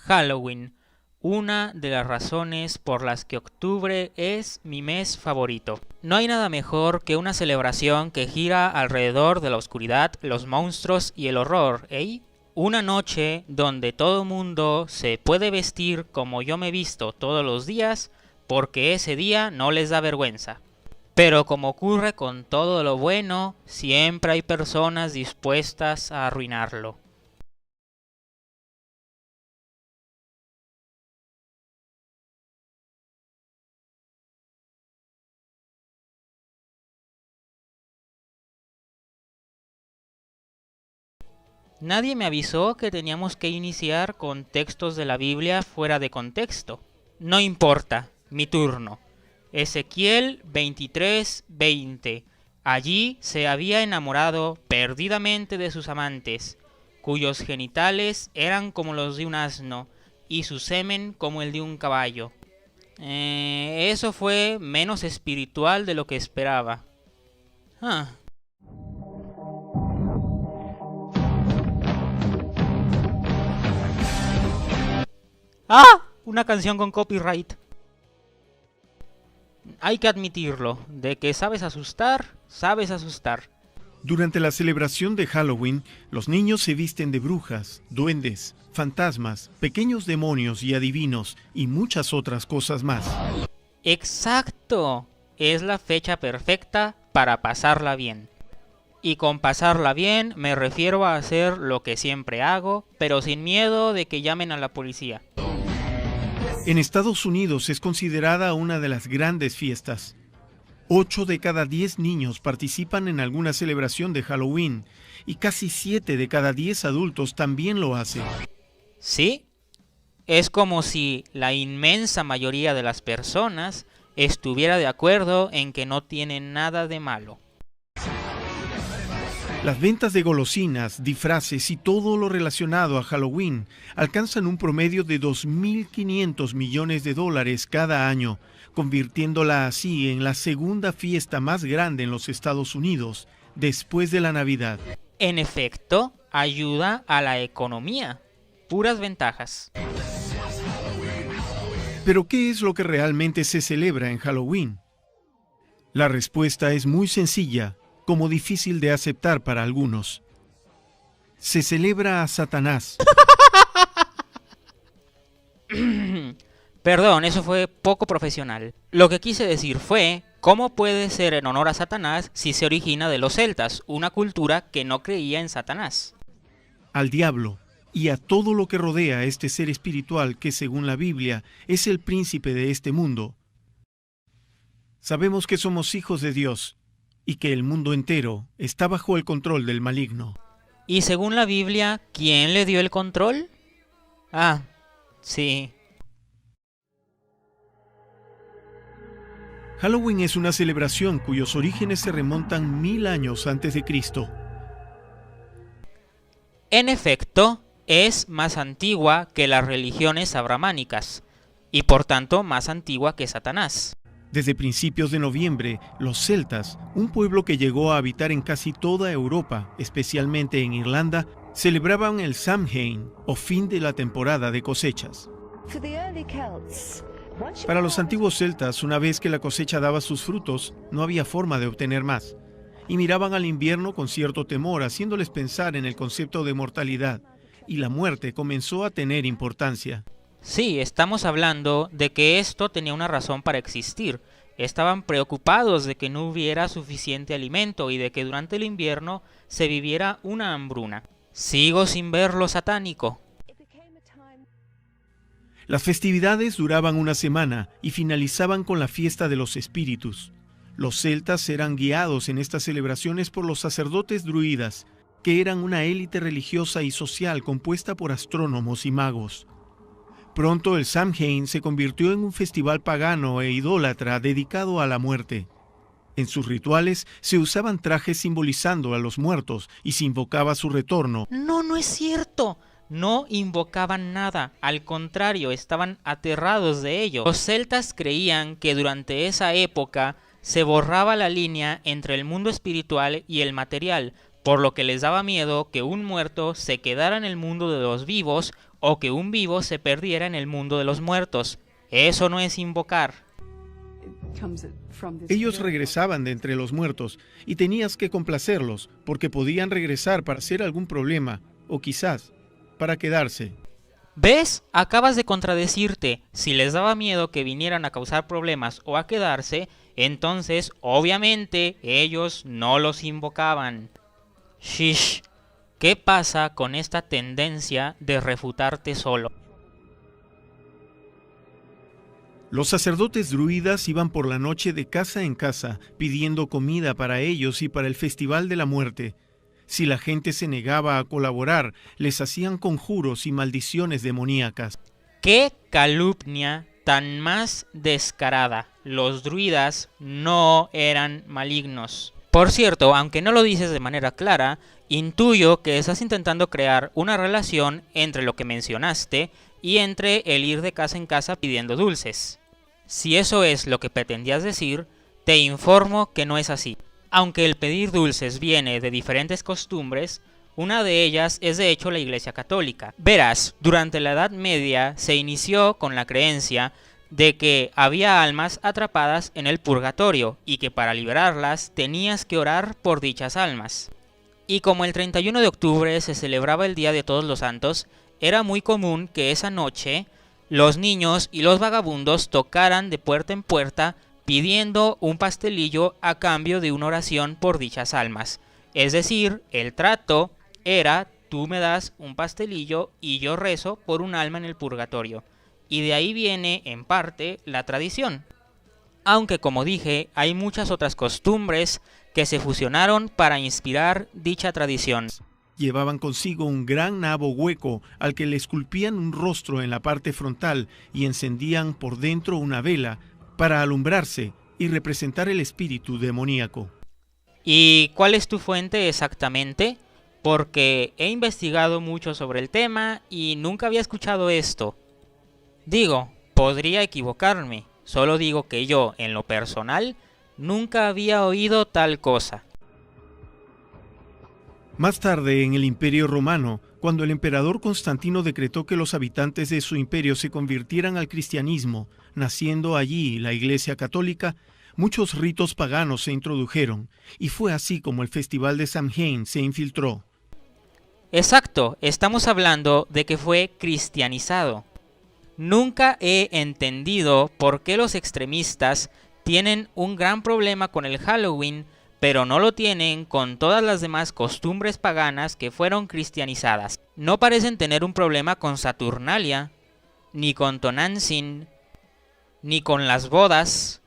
Halloween, una de las razones por las que octubre es mi mes favorito. No hay nada mejor que una celebración que gira alrededor de la oscuridad, los monstruos y el horror, ¿eh? Una noche donde todo mundo se puede vestir como yo me visto todos los días porque ese día no les da vergüenza. Pero como ocurre con todo lo bueno, siempre hay personas dispuestas a arruinarlo. Nadie me avisó que teníamos que iniciar con textos de la Biblia fuera de contexto. No importa, mi turno. Ezequiel 23:20. Allí se había enamorado perdidamente de sus amantes, cuyos genitales eran como los de un asno, y su semen como el de un caballo. Eso fue menos espiritual de lo que esperaba. Ah. ¡Ah! Una canción con copyright. Hay que admitirlo, de que sabes asustar, sabes asustar. Durante la celebración de Halloween, los niños se visten de brujas, duendes, fantasmas, pequeños demonios y adivinos, y muchas otras cosas más. ¡Exacto! Es la fecha perfecta para pasarla bien. Y con pasarla bien me refiero a hacer lo que siempre hago, pero sin miedo de que llamen a la policía. En Estados Unidos es considerada una de las grandes fiestas. 8 de cada 10 niños participan en alguna celebración de Halloween y casi 7 de cada 10 adultos también lo hacen. ¿Sí? Es como si la inmensa mayoría de las personas estuviera de acuerdo en que no tiene nada de malo. Las ventas de golosinas, disfraces y todo lo relacionado a Halloween alcanzan un promedio de $2.500 millones cada año, convirtiéndola así en la segunda fiesta más grande en los Estados Unidos, después de la Navidad. En efecto, ayuda a la economía. Puras ventajas. ¿Pero qué es lo que realmente se celebra en Halloween? La respuesta es muy sencilla, como difícil de aceptar para algunos. Se celebra a Satanás. Perdón, eso fue poco profesional. Lo que quise decir fue, ¿cómo puede ser en honor a Satanás si se origina de los celtas, una cultura que no creía en Satanás? Al diablo y a todo lo que rodea a este ser espiritual que, según la Biblia, es el príncipe de este mundo. Sabemos que somos hijos de Dios y que el mundo entero está bajo el control del maligno. Y según la Biblia, ¿quién le dio el control? Ah, sí. Halloween es una celebración cuyos orígenes se remontan 1000 años antes de Cristo. En efecto, es más antigua que las religiones abrahámicas, y por tanto más antigua que Satanás. Desde principios de noviembre, los celtas, un pueblo que llegó a habitar en casi toda Europa, especialmente en Irlanda, celebraban el Samhain, o fin de la temporada de cosechas. Para los antiguos celtas, una vez que la cosecha daba sus frutos, no había forma de obtener más, y miraban al invierno con cierto temor, haciéndoles pensar en el concepto de mortalidad, y la muerte comenzó a tener importancia. Sí, estamos hablando de que esto tenía una razón para existir. Estaban preocupados de que no hubiera suficiente alimento y de que durante el invierno se viviera una hambruna. Sigo sin ver lo satánico. Las festividades duraban una semana y finalizaban con la fiesta de los espíritus. Los celtas eran guiados en estas celebraciones por los sacerdotes druidas, que eran una élite religiosa y social compuesta por astrónomos y magos. Pronto el Samhain se convirtió en un festival pagano e idólatra dedicado a la muerte. En sus rituales se usaban trajes simbolizando a los muertos y se invocaba su retorno. No es cierto. No invocaban nada, al contrario, estaban aterrados de ello. Los celtas creían que durante esa época se borraba la línea entre el mundo espiritual y el material, por lo que les daba miedo que un muerto se quedara en el mundo de los vivos o que un vivo se perdiera en el mundo de los muertos. Eso no es invocar. Ellos regresaban de entre los muertos y tenías que complacerlos porque podían regresar para hacer algún problema o quizás para quedarse. ¿Ves? Acabas de contradecirte. Si les daba miedo que vinieran a causar problemas o a quedarse, entonces obviamente ellos no los invocaban. Shish, ¿qué pasa con esta tendencia de refutarte solo? Los sacerdotes druidas iban por la noche de casa en casa pidiendo comida para ellos y para el festival de la muerte. Si la gente se negaba a colaborar, les hacían conjuros y maldiciones demoníacas. ¡Qué calumnia tan más descarada! Los druidas no eran malignos. Por cierto, aunque no lo dices de manera clara, intuyo que estás intentando crear una relación entre lo que mencionaste y entre el ir de casa en casa pidiendo dulces. Si eso es lo que pretendías decir, te informo que no es así. Aunque el pedir dulces viene de diferentes costumbres, una de ellas es de hecho la Iglesia Católica. Verás, durante la Edad Media se inició con la creencia de que había almas atrapadas en el purgatorio y que para liberarlas tenías que orar por dichas almas. Y como el 31 de octubre se celebraba el Día de Todos los Santos, era muy común que esa noche los niños y los vagabundos tocaran de puerta en puerta pidiendo un pastelillo a cambio de una oración por dichas almas. Es decir, el trato era: tú me das un pastelillo y yo rezo por un alma en el purgatorio. Y de ahí viene, en parte, la tradición. Aunque, como dije, hay muchas otras costumbres que se fusionaron para inspirar dicha tradición. Llevaban consigo un gran nabo hueco al que le esculpían un rostro en la parte frontal y encendían por dentro una vela para alumbrarse y representar el espíritu demoníaco. ¿Y cuál es tu fuente exactamente? Porque he investigado mucho sobre el tema y nunca había escuchado esto. Digo, podría equivocarme, solo digo que yo, en lo personal, nunca había oído tal cosa. Más tarde, en el Imperio Romano, cuando el emperador Constantino decretó que los habitantes de su imperio se convirtieran al cristianismo, naciendo allí la Iglesia Católica, muchos ritos paganos se introdujeron, y fue así como el Festival de Samhain se infiltró. Exacto, estamos hablando de que fue cristianizado. Nunca he entendido por qué los extremistas tienen un gran problema con el Halloween, pero no lo tienen con todas las demás costumbres paganas que fueron cristianizadas. No parecen tener un problema con Saturnalia, ni con Tonantzin, ni con las bodas.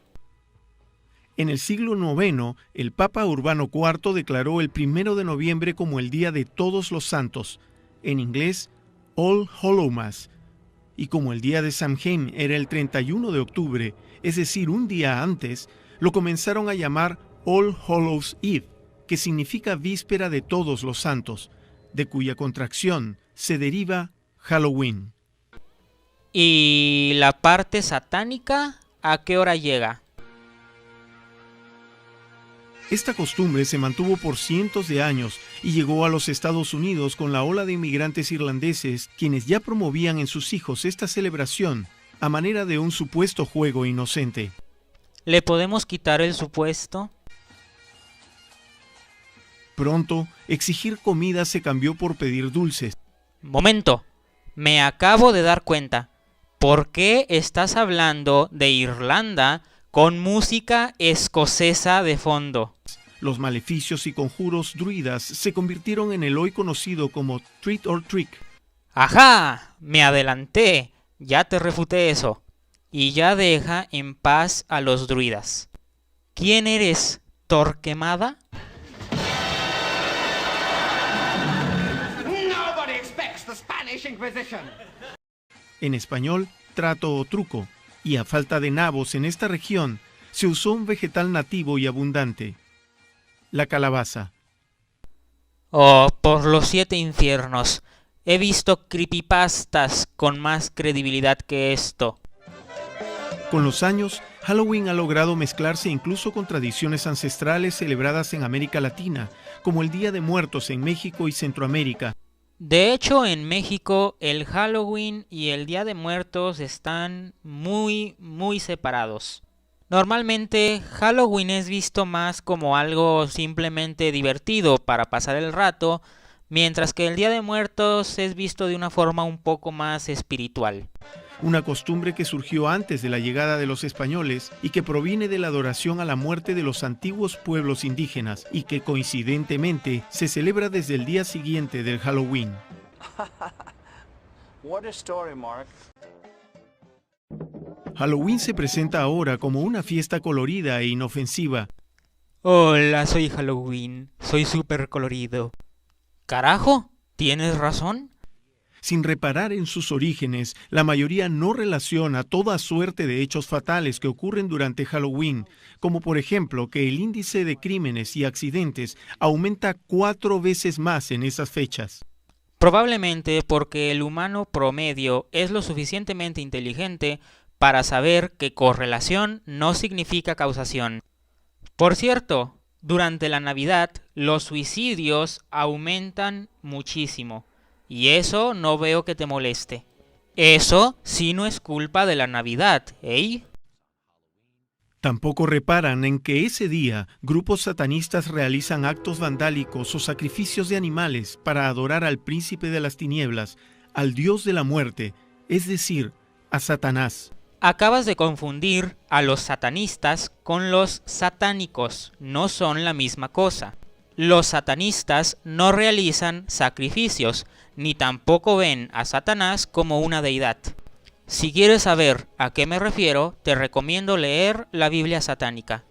En el siglo IX, el Papa Urbano IV declaró el 1 de noviembre como el Día de Todos los Santos, en inglés All Hallow Mass, y como el día de Samhain era el 31 de octubre, es decir, un día antes, lo comenzaron a llamar All Hallows Eve, que significa Víspera de Todos los Santos, de cuya contracción se deriva Halloween. ¿Y la parte satánica a qué hora llega? Esta costumbre se mantuvo por cientos de años y llegó a los Estados Unidos con la ola de inmigrantes irlandeses, quienes ya promovían en sus hijos esta celebración a manera de un supuesto juego inocente. ¿Le podemos quitar el supuesto? Pronto, exigir comida se cambió por pedir dulces. Momento, me acabo de dar cuenta. ¿Por qué estás hablando de Irlanda con música escocesa de fondo? Los maleficios y conjuros druidas se convirtieron en el hoy conocido como Trick or Treat. ¡Ajá! Me adelanté. Ya te refuté eso. Y ya deja en paz a los druidas. ¿Quién eres, Torquemada? En español, trato o truco, y a falta de nabos en esta región, se usó un vegetal nativo y abundante, la calabaza. Oh, por los 7 infiernos. He visto creepypastas con más credibilidad que esto. Con los años, Halloween ha logrado mezclarse incluso con tradiciones ancestrales celebradas en América Latina, como el Día de Muertos en México y Centroamérica. De hecho, en México el Halloween y el Día de Muertos están muy separados. Normalmente Halloween es visto más como algo simplemente divertido para pasar el rato, mientras que el Día de Muertos es visto de una forma un poco más espiritual. Una costumbre que surgió antes de la llegada de los españoles y que proviene de la adoración a la muerte de los antiguos pueblos indígenas y que coincidentemente se celebra desde el día siguiente del Halloween. What a story, Mark. Halloween se presenta ahora como una fiesta colorida e inofensiva. Hola, soy Halloween, soy súper colorido. ¿Carajo? ¿Tienes razón? Sin reparar en sus orígenes, la mayoría no relaciona toda suerte de hechos fatales que ocurren durante Halloween, como por ejemplo que el índice de crímenes y accidentes aumenta 4 veces más en esas fechas. Probablemente porque el humano promedio es lo suficientemente inteligente para saber que correlación no significa causación. Por cierto, durante la Navidad los suicidios aumentan muchísimo. Y eso no veo que te moleste. Eso sí no es culpa de la Navidad, ¿eh? Tampoco reparan en que ese día grupos satanistas realizan actos vandálicos o sacrificios de animales para adorar al príncipe de las tinieblas, al dios de la muerte, es decir, a Satanás. Acabas de confundir a los satanistas con los satánicos. No son la misma cosa. Los satanistas no realizan sacrificios, ni tampoco ven a Satanás como una deidad. Si quieres saber a qué me refiero, te recomiendo leer la Biblia satánica.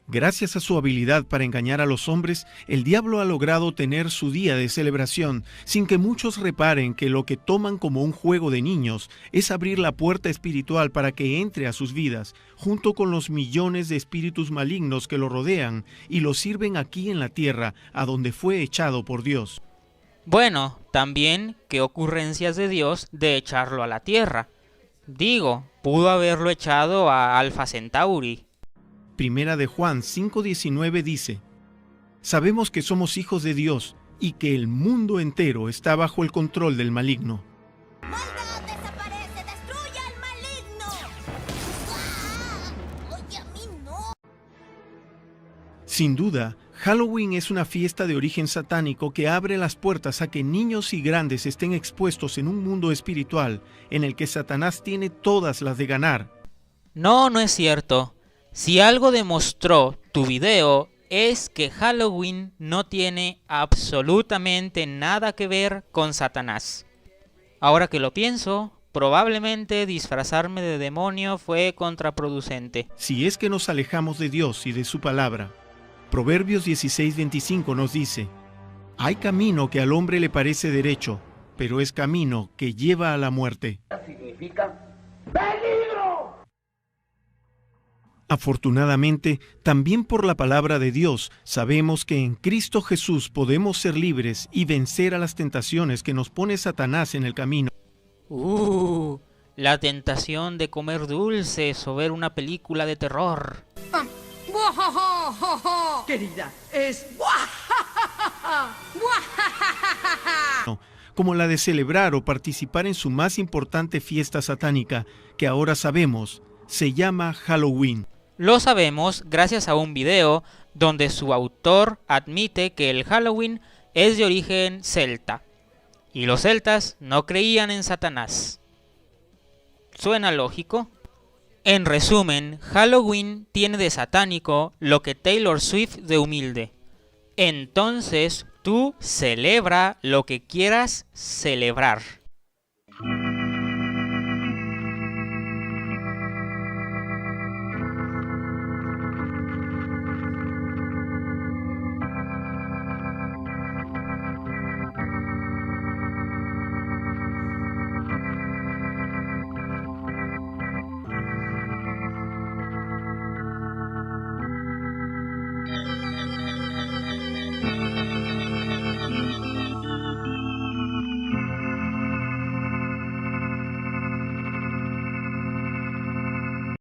Gracias a su habilidad para engañar a los hombres, el diablo ha logrado tener su día de celebración, sin que muchos reparen que lo que toman como un juego de niños es abrir la puerta espiritual para que entre a sus vidas, junto con los millones de espíritus malignos que lo rodean y lo sirven aquí en la tierra, a donde fue echado por Dios. Bueno, también qué ocurrencias de Dios de echarlo a la tierra. Digo, pudo haberlo echado a Alpha Centauri. Primera de Juan 5:19 dice: Sabemos que somos hijos de Dios y que el mundo entero está bajo el control del maligno. ¡Maldad desaparece! ¡Destruye al maligno! ¡Ah! ¡Oye, a mí no! Sin duda, Halloween es una fiesta de origen satánico que abre las puertas a que niños y grandes estén expuestos en un mundo espiritual en el que Satanás tiene todas las de ganar. No, no es cierto. Si algo demostró tu video es que Halloween no tiene absolutamente nada que ver con Satanás. Ahora que lo pienso, probablemente disfrazarme de demonio fue contraproducente. Si es que nos alejamos de Dios y de su palabra. Proverbios 16:25 nos dice: Hay camino que al hombre le parece derecho, pero es camino que lleva a la muerte. Significa peligro. Afortunadamente, también por la palabra de Dios, sabemos que en Cristo Jesús podemos ser libres y vencer a las tentaciones que nos pone Satanás en el camino. La tentación de comer dulces o ver una película de terror. Querida, es... Como la de celebrar o participar en su más importante fiesta satánica, que ahora sabemos, se llama Halloween. Lo sabemos gracias a un video donde su autor admite que el Halloween es de origen celta. Y los celtas no creían en Satanás. ¿Suena lógico? En resumen, Halloween tiene de satánico lo que Taylor Swift de humilde. Entonces, tú celebra lo que quieras celebrar.